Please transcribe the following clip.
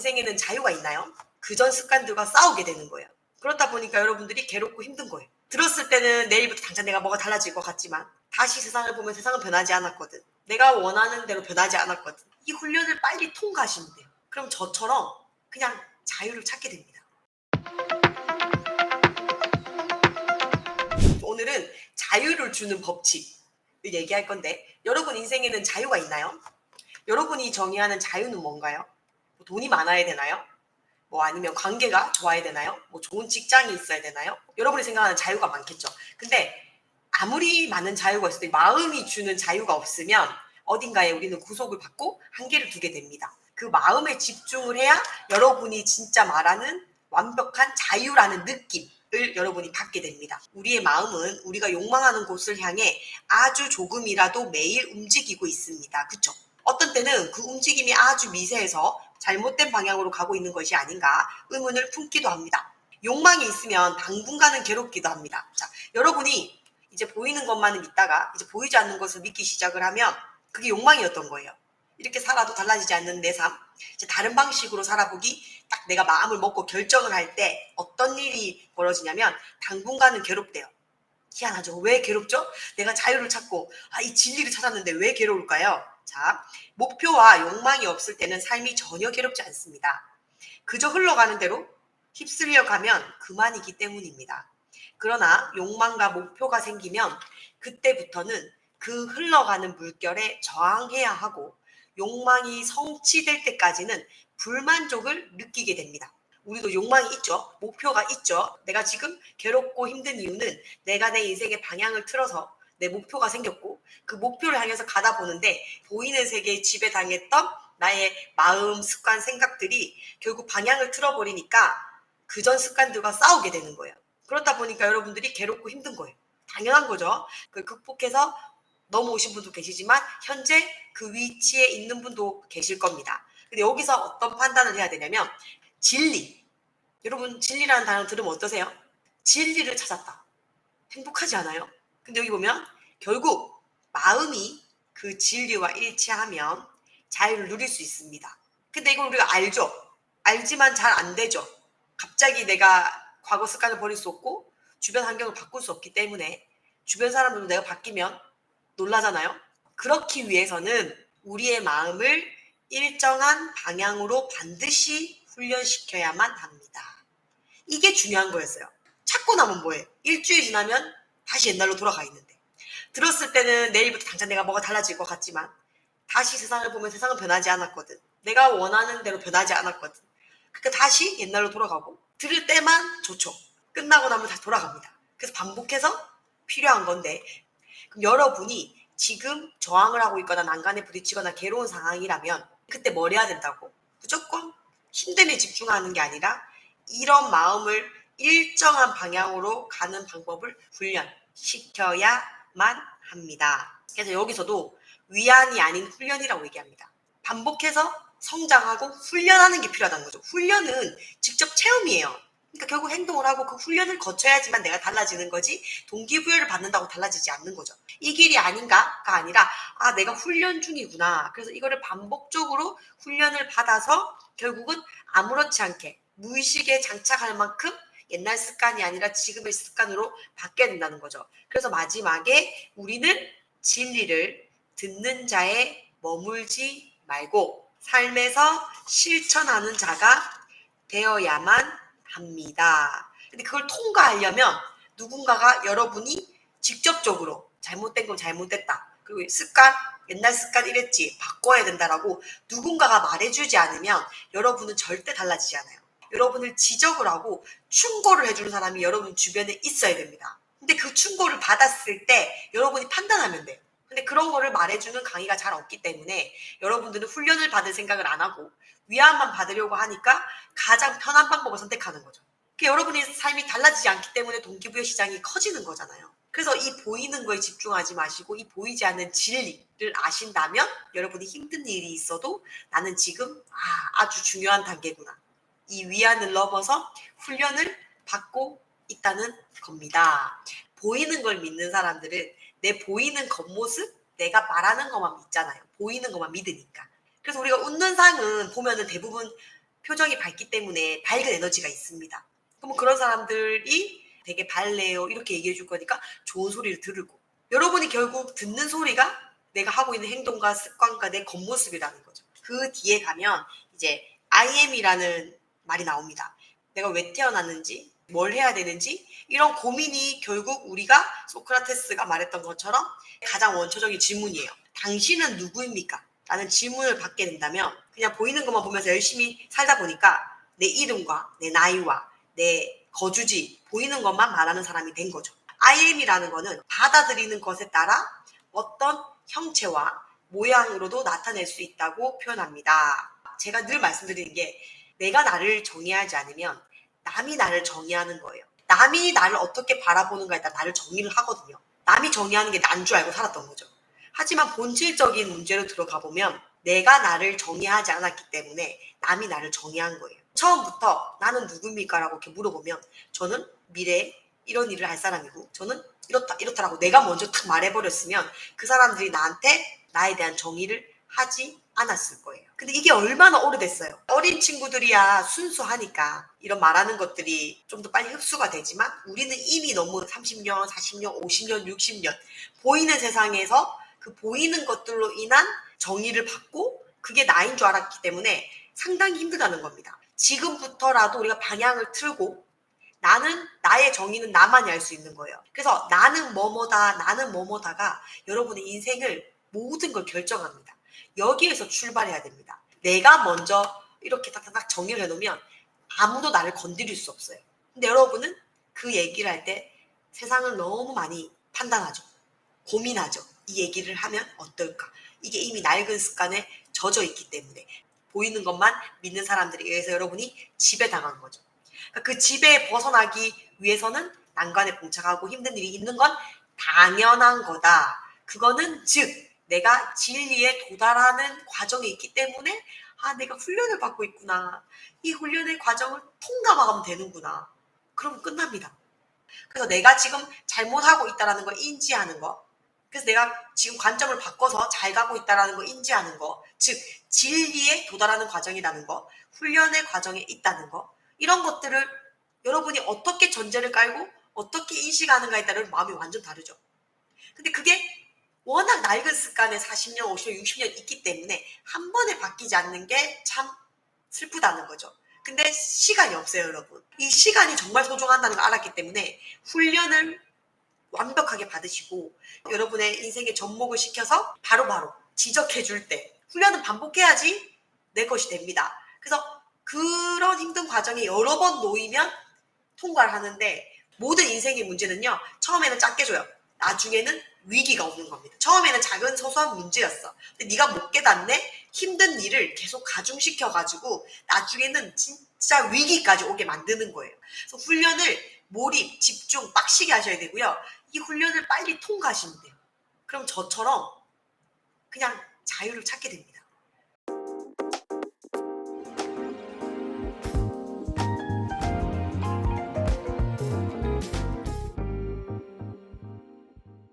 인생에는 자유가 있나요? 그전 습관들과 싸우게 되는 거예요. 그렇다 보니까 여러분들이 괴롭고 힘든 거예요. 들었을 때는 내일부터 당장 내가 뭐가 달라질 것 같지만 다시 세상을 보면 세상은 변하지 않았거든. 내가 원하는 대로 변하지 않았거든. 이 훈련을 빨리 통과하시면 돼요. 그럼 저처럼 그냥 자유를 찾게 됩니다. 오늘은 자유를 주는 법칙을 얘기할 건데, 여러분 인생에는 자유가 있나요? 여러분이 정의하는 자유는 뭔가요? 돈이 많아야 되나요? 아니면 관계가 좋아야 되나요? 좋은 직장이 있어야 되나요? 여러분이 생각하는 자유가 많겠죠. 근데 아무리 많은 자유가 있어도 마음이 주는 자유가 없으면 어딘가에 우리는 구속을 받고 한계를 두게 됩니다. 그 마음에 집중을 해야 여러분이 진짜 말하는 완벽한 자유라는 느낌을 여러분이 받게 됩니다. 우리의 마음은 우리가 욕망하는 곳을 향해 아주 조금이라도 매일 움직이고 있습니다. 그쵸? 어떤 때는 그 움직임이 아주 미세해서 잘못된 방향으로 가고 있는 것이 아닌가 의문을 품기도 합니다. 욕망이 있으면 당분간은 괴롭기도 합니다. 자, 여러분이 이제 보이는 것만을 믿다가 이제 보이지 않는 것을 믿기 시작을 하면 그게 욕망이었던 거예요. 이렇게 살아도 달라지지 않는 내 삶, 이제 다른 방식으로 살아보기, 딱 내가 마음을 먹고 결정을 할 때 어떤 일이 벌어지냐면 당분간은 괴롭대요. 희한하죠? 왜 괴롭죠? 내가 자유를 찾고 이 진리를 찾았는데 왜 괴로울까요? 자, 목표와 욕망이 없을 때는 삶이 전혀 괴롭지 않습니다. 그저 흘러가는 대로 휩쓸려 가면 그만이기 때문입니다. 그러나 욕망과 목표가 생기면 그때부터는 그 흘러가는 물결에 저항해야 하고 욕망이 성취될 때까지는 불만족을 느끼게 됩니다. 우리도 욕망이 있죠. 목표가 있죠. 내가 지금 괴롭고 힘든 이유는 내가 내 인생의 방향을 틀어서 내 목표가 생겼고 그 목표를 향해서 가다 보는데 보이는 세계에 지배당했던 나의 마음, 습관, 생각들이 결국 방향을 틀어버리니까 그전 습관들과 싸우게 되는 거예요. 그렇다 보니까 여러분들이 괴롭고 힘든 거예요. 당연한 거죠. 그 극복해서 넘어오신 분도 계시지만 현재 그 위치에 있는 분도 계실 겁니다. 근데 여기서 어떤 판단을 해야 되냐면 진리. 여러분 진리라는 단어 들으면 어떠세요? 진리를 찾았다. 행복하지 않아요? 근데 여기 보면 결국 마음이 그 진리와 일치하면 자유를 누릴 수 있습니다. 근데 이걸 우리가 알죠? 알지만 잘 안 되죠. 갑자기 내가 과거 습관을 버릴 수 없고 주변 환경을 바꿀 수 없기 때문에 주변 사람들도 내가 바뀌면 놀라잖아요. 그렇기 위해서는 우리의 마음을 일정한 방향으로 반드시 훈련시켜야만 합니다. 이게 중요한 거였어요. 찾고 나면 뭐해? 일주일 지나면 다시 옛날로 돌아가 있는데, 들었을 때는 내일부터 당장 내가 뭐가 달라질 것 같지만 다시 세상을 보면 세상은 변하지 않았거든. 내가 원하는 대로 변하지 않았거든. 그러니까 다시 옛날로 돌아가고, 들을 때만 좋죠. 끝나고 나면 다시 돌아갑니다. 그래서 반복해서 필요한 건데, 그럼 여러분이 지금 저항을 하고 있거나 난간에 부딪히거나 괴로운 상황이라면 그때 뭘 해야 된다고? 무조건 힘듦에 집중하는 게 아니라 이런 마음을 일정한 방향으로 가는 방법을 훈련시켜야만 합니다. 그래서 여기서도 위안이 아닌 훈련이라고 얘기합니다. 반복해서 성장하고 훈련하는 게 필요하다는 거죠. 훈련은 직접 체험이에요. 그러니까 결국 행동을 하고 그 훈련을 거쳐야지만 내가 달라지는 거지, 동기부여를 받는다고 달라지지 않는 거죠. 이 길이 아닌가가 아니라 내가 훈련 중이구나. 그래서 이거를 반복적으로 훈련을 받아서 결국은 아무렇지 않게 무의식에 장착할 만큼 옛날 습관이 아니라 지금의 습관으로 바뀌어야 된다는 거죠. 그래서 마지막에 우리는 진리를 듣는 자에 머물지 말고 삶에서 실천하는 자가 되어야만 합니다. 근데 그걸 통과하려면 누군가가 여러분이 직접적으로 잘못된 건 잘못됐다, 그리고 습관, 옛날 습관 이랬지, 바꿔야 된다라고 누군가가 말해주지 않으면 여러분은 절대 달라지지 않아요. 여러분을 지적을 하고 충고를 해주는 사람이 여러분 주변에 있어야 됩니다. 근데 그 충고를 받았을 때 여러분이 판단하면 돼요. 근데 그런 거를 말해주는 강의가 잘 없기 때문에 여러분들은 훈련을 받을 생각을 안 하고 위안만 받으려고 하니까 가장 편한 방법을 선택하는 거죠. 여러분의 삶이 달라지지 않기 때문에 동기부여 시장이 커지는 거잖아요. 그래서 이 보이는 거에 집중하지 마시고 이 보이지 않는 진리를 아신다면 여러분이 힘든 일이 있어도 나는 지금 아주 중요한 단계구나, 이 위안을 넘어서 훈련을 받고 있다는 겁니다. 보이는 걸 믿는 사람들은 내 보이는 겉모습, 내가 말하는 것만 믿잖아요. 보이는 것만 믿으니까. 그래서 우리가 웃는 상은 보면은 대부분 표정이 밝기 때문에 밝은 에너지가 있습니다. 그럼 그런 사람들이 되게 밝네요 이렇게 얘기해 줄 거니까 좋은 소리를 들고, 여러분이 결국 듣는 소리가 내가 하고 있는 행동과 습관과 내 겉모습이라는 거죠. 그 뒤에 가면 이제 I am이라는 말이 나옵니다. 내가 왜 태어났는지, 뭘 해야 되는지, 이런 고민이 결국 우리가 소크라테스가 말했던 것처럼 가장 원초적인 질문이에요. 당신은 누구입니까? 라는 질문을 받게 된다면 그냥 보이는 것만 보면서 열심히 살다 보니까 내 이름과 내 나이와 내 거주지 보이는 것만 말하는 사람이 된 거죠. I am이라는 거는 받아들이는 것에 따라 어떤 형체와 모양으로도 나타낼 수 있다고 표현합니다. 제가 늘 말씀드리는 게 내가 나를 정의하지 않으면 남이 나를 정의하는 거예요. 남이 나를 어떻게 바라보는가에 따라 나를 정의를 하거든요. 남이 정의하는 게 난 줄 알고 살았던 거죠. 하지만 본질적인 문제로 들어가 보면 내가 나를 정의하지 않았기 때문에 남이 나를 정의한 거예요. 처음부터 나는 누굽니까? 라고 이렇게 물어보면 저는 미래에 이런 일을 할 사람이고 저는 이렇다라고 내가 먼저 탁 말해버렸으면 그 사람들이 나한테 나에 대한 정의를 하지 않았을 거예요. 근데 이게 얼마나 오래됐어요. 어린 친구들이야 순수하니까 이런 말하는 것들이 좀 더 빨리 흡수가 되지만 우리는 이미 너무 30년, 40년, 50년, 60년 보이는 세상에서 그 보이는 것들로 인한 정의를 받고 그게 나인 줄 알았기 때문에 상당히 힘들다는 겁니다. 지금부터라도 우리가 방향을 틀고 나는, 나의 정의는 나만이 알 수 있는 거예요. 그래서 나는 뭐뭐다, 나는 뭐뭐다가 여러분의 인생을 모든 걸 결정합니다. 여기에서 출발해야 됩니다. 내가 먼저 이렇게 딱딱딱 정의를 해놓으면 아무도 나를 건드릴 수 없어요. 근데 여러분은 그 얘기를 할 때 세상을 너무 많이 판단하죠. 고민하죠. 이 얘기를 하면 어떨까? 이게 이미 낡은 습관에 젖어 있기 때문에 보이는 것만 믿는 사람들에 의해서 여러분이 지배당한 거죠. 그 지배에 벗어나기 위해서는 난관에 봉착하고 힘든 일이 있는 건 당연한 거다. 그거는 즉 내가 진리에 도달하는 과정에 있기 때문에 내가 훈련을 받고 있구나. 이 훈련의 과정을 통과만 하면 되는구나. 그럼 끝납니다. 그래서 내가 지금 잘못하고 있다는 걸 인지하는 거, 그래서 내가 지금 관점을 바꿔서 잘 가고 있다는 걸 인지하는 거, 즉 진리에 도달하는 과정이라는 거, 훈련의 과정에 있다는 거, 이런 것들을 여러분이 어떻게 전제를 깔고 어떻게 인식하는가에 따라 마음이 완전 다르죠. 근데 그게 워낙 낡은 습관에 40년, 50년, 60년 있기 때문에 한 번에 바뀌지 않는 게 참 슬프다는 거죠. 근데 시간이 없어요, 여러분. 이 시간이 정말 소중하다는 걸 알았기 때문에 훈련을 완벽하게 받으시고 여러분의 인생에 접목을 시켜서 바로바로 지적해 줄 때 훈련은 반복해야지 내 것이 됩니다. 그래서 그런 힘든 과정에 여러 번 놓이면 통과를 하는데 모든 인생의 문제는요. 처음에는 작게 줘요. 나중에는 위기가 오는 겁니다. 처음에는 작은 소소한 문제였어. 근데 네가 못 깨닫네? 힘든 일을 계속 가중시켜가지고 나중에는 진짜 위기까지 오게 만드는 거예요. 그래서 훈련을 몰입, 집중, 빡시게 하셔야 되고요. 이 훈련을 빨리 통과하시면 돼요. 그럼 저처럼 그냥 자유를 찾게 됩니다.